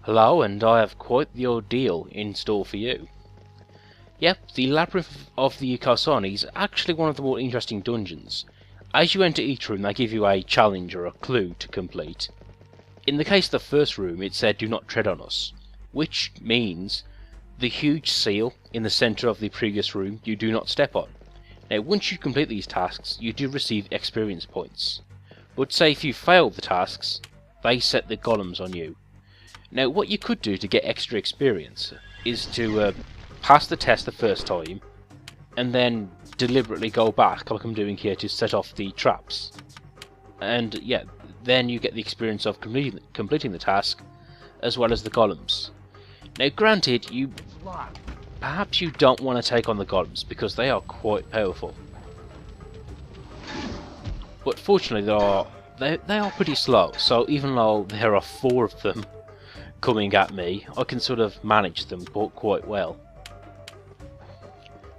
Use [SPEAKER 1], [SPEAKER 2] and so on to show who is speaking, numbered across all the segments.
[SPEAKER 1] Hello, and I have quite the ordeal in store for you. Yep, the Labyrinth of the Kosani is actually one of the more interesting dungeons. As you enter each room, they give you a challenge or a clue to complete. In the case of the first room, it said "Do not tread on us," which means the huge seal in the centre of the previous room you do not step on. Now, once you complete these tasks, you do receive experience points. But say if you fail the tasks, they set the golems on you. Now, what you could do to get extra experience is to pass the test the first time, and then deliberately go back, like I'm doing here, to set off the traps. And yeah, then you get the experience of completing the task, as well as the golems. Now, granted, perhaps you don't want to take on the golems, because they are quite powerful. But fortunately, they are pretty slow, so even though there are 4 of them coming at me, I can sort of manage them quite well.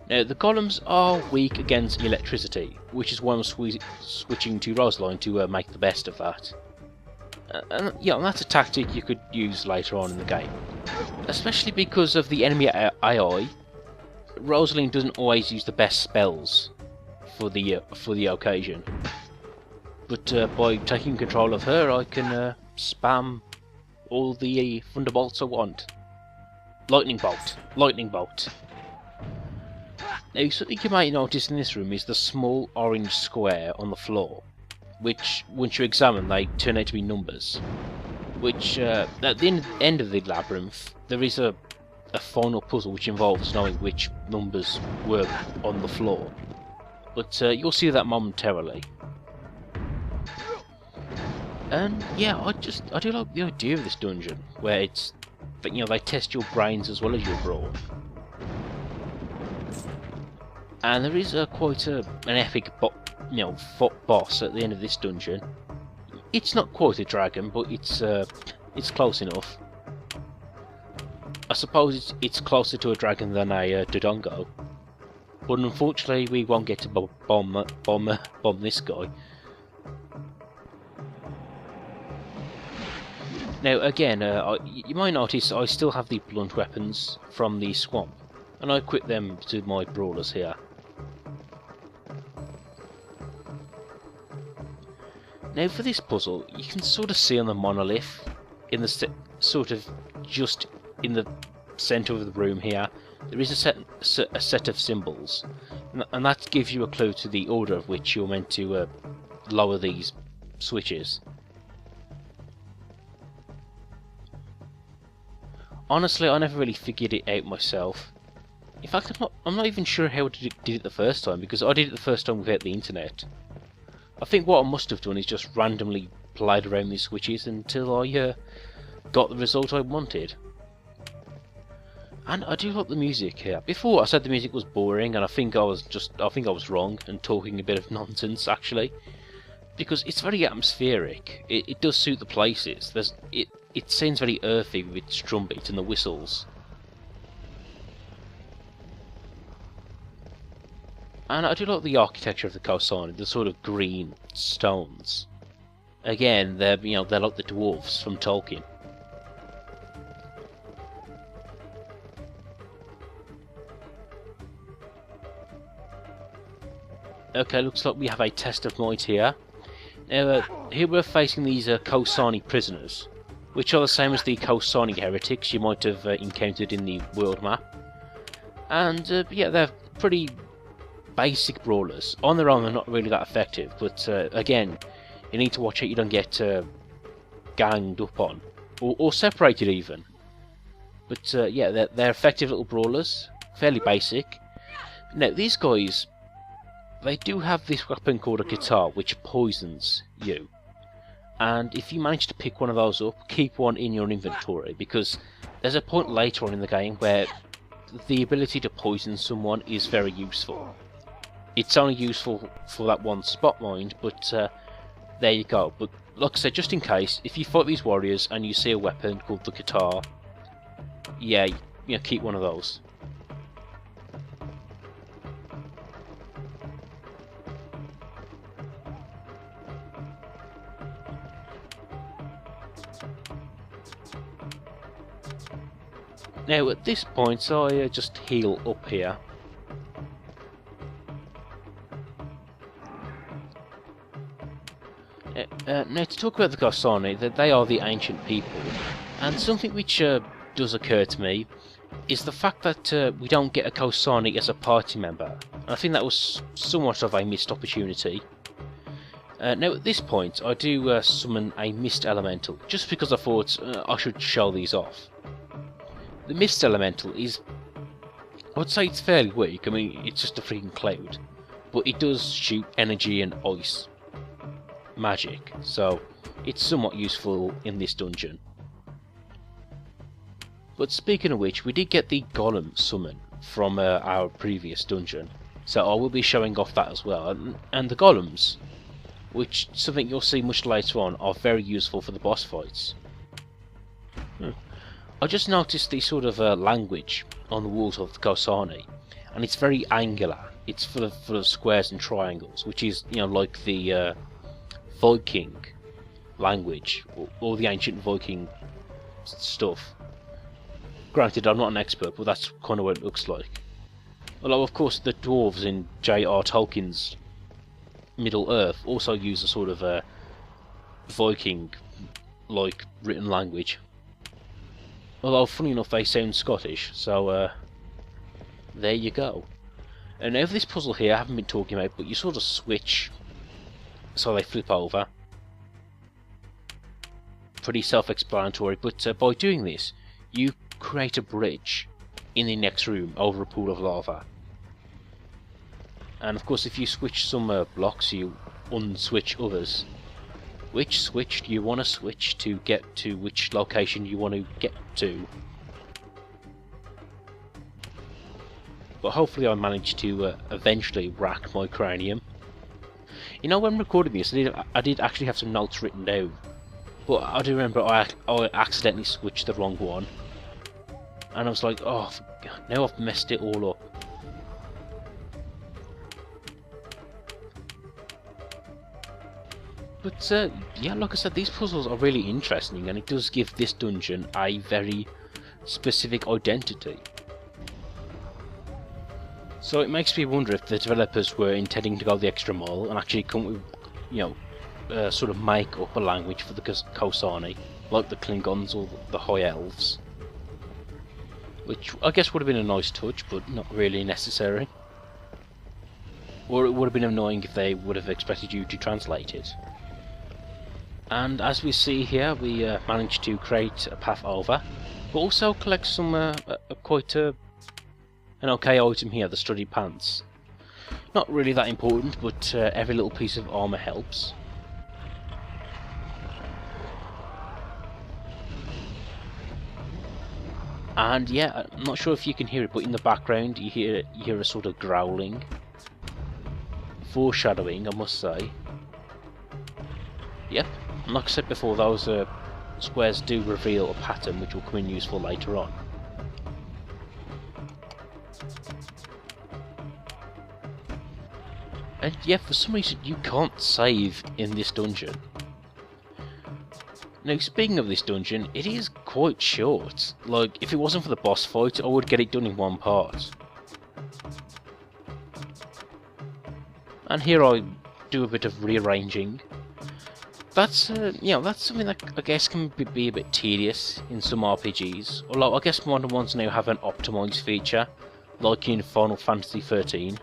[SPEAKER 1] Now, the golems are weak against electricity, which is why I'm switching to Rosaline to make the best of that. And yeah, that's a tactic you could use later on in the game. Especially because of the enemy AI, Rosaline doesn't always use the best spells for the occasion. But by taking control of her, I can spam all the thunderbolts I want. Lightning bolt, lightning bolt. Now, something you might notice in this room is the small orange square on the floor, which, once you examine, they turn out to be numbers. Which, at the end of the labyrinth, there is a final puzzle which involves knowing which numbers were on the floor. But you'll see that momentarily. And yeah, I do like the idea of this dungeon, where it's, you know, they test your brains as well as your brawn. And there is quite an epic boss at the end of this dungeon. It's not quite a dragon, but it's close enough. I suppose it's closer to a dragon than a Dodongo. But unfortunately, we won't get to bomb this guy. Now again, you might notice I still have the blunt weapons from the swamp, and I equip them to my brawlers here. Now for this puzzle, you can sort of see on the monolith, in the sort of just in the centre of the room here, there is a set of symbols, and that gives you a clue to the order of which you're meant to lower these switches. Honestly, I never really figured it out myself. In fact, I'm not even sure how I did it the first time, because I did it the first time without the internet. I think what I must have done is just randomly played around these switches until I got the result I wanted. And I do like the music here. Before I said the music was boring, and I think I was wrong and talking a bit of nonsense actually, because it's very atmospheric. It does suit the places. It sounds very earthy with its drum beat and the whistles. And I do like the architecture of the Kosani, the sort of green stones. Again, they're like the dwarves from Tolkien. Okay, looks like we have a test of might here. Now, here we're facing these Kosani prisoners, which are the same as the Kosani heretics you might have encountered in the world map. And yeah, they're pretty basic brawlers. On their own, they're not really that effective, but again, you need to watch out you don't get ganged up on, or separated even. But yeah, they're effective little brawlers, fairly basic. Now, these guys, they do have this weapon called a guitar, which poisons you. And if you manage to pick one of those up, keep one in your inventory, because there's a point later on in the game where the ability to poison someone is very useful. It's only useful for that one spot, mind, but there you go. But like I said, just in case, if you fight these warriors and you see a weapon called the guitar, yeah, keep one of those. Now at this point I just heal up here. Now to talk about the Gosani, that they are the ancient people, and something which does occur to me is the fact that we don't get a Gosani as a party member. And I think that was somewhat of a missed opportunity. Now at this point I do summon a Mist Elemental, just because I thought I should show these off. The Mist Elemental is, I would say it's fairly weak. I mean, it's just a freaking cloud, but it does shoot energy and ice magic, so it's somewhat useful in this dungeon. But speaking of which, we did get the Golem summon from our previous dungeon, so I will be showing off that as well. And the Golems, which something you'll see much later on, are very useful for the boss fights. I just noticed the sort of language on the walls of the Gosani, and it's very angular. It's full of squares and triangles, which is, you know, like the Viking language, or the ancient Viking stuff. Granted, I'm not an expert, but that's kind of what it looks like. Although, of course, the dwarves in J.R. Tolkien's Middle-earth also use a sort of Viking-like written language. Although, funny enough, they sound Scottish, so there you go. And now for this puzzle here, I haven't been talking about, but you sort of switch so they flip over. Pretty self-explanatory, but by doing this, you create a bridge in the next room over a pool of lava. And of course, if you switch some blocks, you unswitch others. Which switch do you want to switch to get to which location you want to get to? But hopefully I managed to eventually rack my cranium. You know, when recording this, I did actually have some notes written down, but I do remember I accidentally switched the wrong one, and I was like, oh, now I've messed it all up. But yeah, like I said, these puzzles are really interesting, and it does give this dungeon a very specific identity. So it makes me wonder if the developers were intending to go the extra mile and actually come with, you know, sort of make up a language for the Gosani, like the Klingons or the High Elves. Which I guess would have been a nice touch, but not really necessary. Or it would have been annoying if they would have expected you to translate it. And as we see here, we managed to create a path over, but also collect some quite an okay item here, the studded pants. Not really that important, but every little piece of armour helps. And yeah, I'm not sure if you can hear it, but in the background you hear a sort of growling. Foreshadowing, I must say. Yep, and like I said before, those squares do reveal a pattern which will come in useful later on. And yeah, for some reason you can't save in this dungeon. Now, speaking of this dungeon, it is quite short. Like, if it wasn't for the boss fight, I would get it done in one part. And here I do a bit of rearranging. That's, you know, that's something that I guess can be a bit tedious in some RPGs. Although I guess modern ones now have an optimize feature, like in Final Fantasy 13.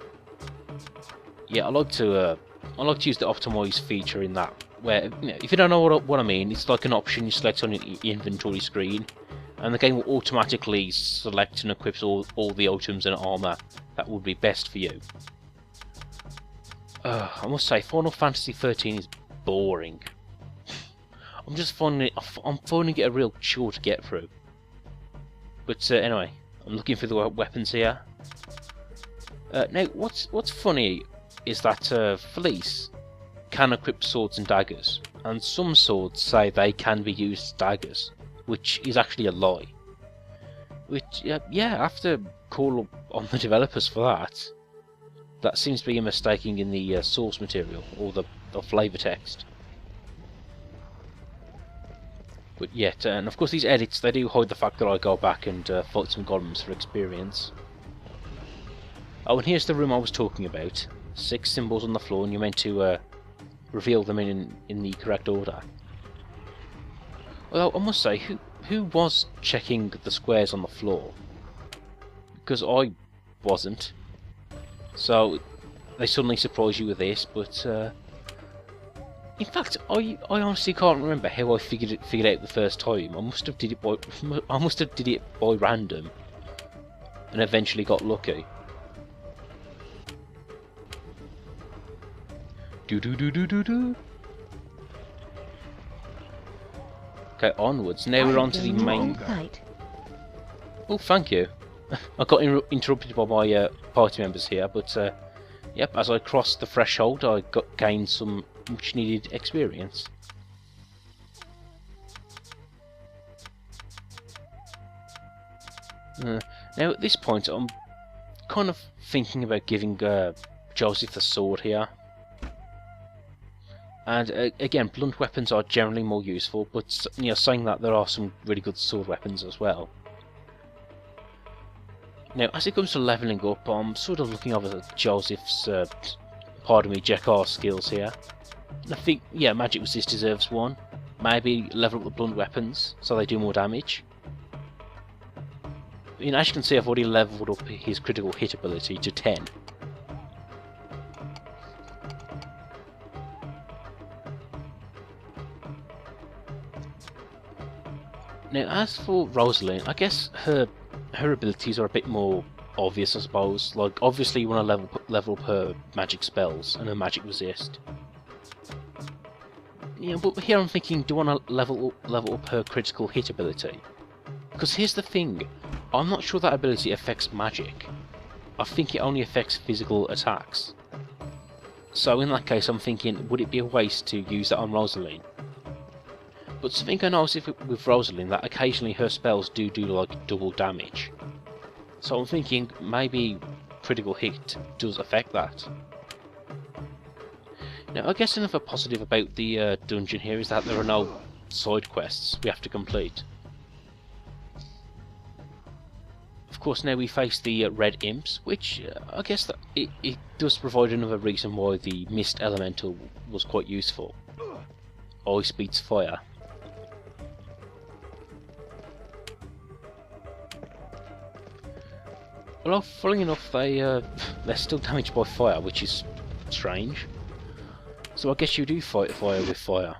[SPEAKER 1] Yeah, I like to use the optimize feature in that, where, you know, if you don't know what I mean, it's like an option you select on your inventory screen, and the game will automatically select and equip all the items and armour that would be best for you. I must say, Final Fantasy 13 is boring. I'm finding it a real chore to get through. But anyway, I'm looking for the weapons here. Now, what's funny is that Felice can equip swords and daggers, and some swords say they can be used as daggers, which is actually a lie. Which, yeah, I have to call on the developers for that. That seems to be a mistaking in the source material, or the flavor text. But yet, and of course these edits, they do hide the fact that I go back and fight some golems for experience. Oh, and here's the room I was talking about. 6 symbols on the floor, and you're meant to reveal them in the correct order. Although, I must say, who was checking the squares on the floor? Because I wasn't. So, they suddenly surprise you with this, but... in fact, I honestly can't remember how I figured it out the first time. I must have did it by random, and eventually got lucky. Do do do do do do. Okay, onwards. Now we're on to the main. Oh, thank you. I got interrupted by my party members here, but yep. As I crossed the threshold, I gained some much needed experience. Now at this point I'm kind of thinking about giving Joseph the sword here. And again, blunt weapons are generally more useful, but you know, saying that, there are some really good sword weapons as well. Now as it comes to levelling up, I'm sort of looking over Joseph's pardon me, Jekar's skills here. I think, yeah, Magic Resist deserves one. Maybe level up the blunt weapons so they do more damage. You know, as you can see, I've already leveled up his critical hit ability to 10. Now, as for Rosalind, I guess her abilities are a bit more obvious, I suppose. Like, obviously you want to level up her magic spells and her magic resist. Yeah, but here I'm thinking, do I want to level up her critical hit ability? Because here's the thing, I'm not sure that ability affects magic. I think it only affects physical attacks. So in that case, I'm thinking, would it be a waste to use that on Rosalind? But something I noticed with Rosalind, that occasionally her spells do like double damage. So I'm thinking maybe critical hit does affect that. Now I guess another positive about the dungeon here is that there are no side quests we have to complete. Of course now we face the red imps, which I guess that it does provide another reason why the mist elemental was quite useful. Ice beats fire. Well, funnily enough, they're still damaged by fire, which is strange. So I guess you do fight fire with fire.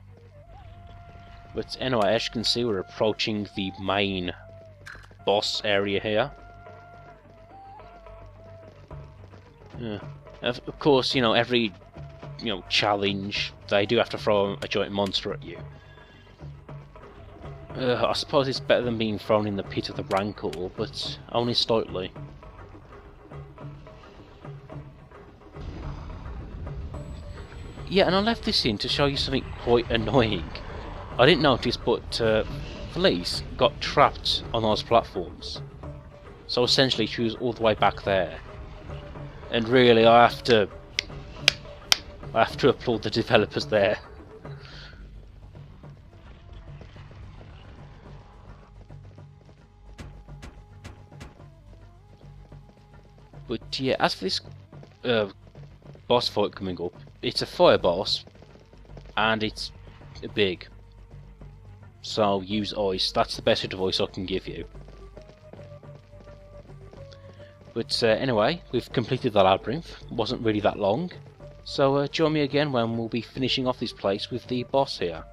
[SPEAKER 1] But anyway, as you can see, we're approaching the main boss area here. Of course, you know, every challenge, they do have to throw a giant monster at you. I suppose it's better than being thrown in the pit of the Rancor, but only slightly. Yeah, and I left this in to show you something quite annoying. I didn't notice, but Felice got trapped on those platforms. So essentially she was all the way back there. And really I have to applaud the developers there. But yeah, as for this boss fight coming up, it's a fire boss, and it's big. So use ice, that's the best advice I can give you. But anyway, we've completed the labyrinth, it wasn't really that long. So join me again when we'll be finishing off this place with the boss here.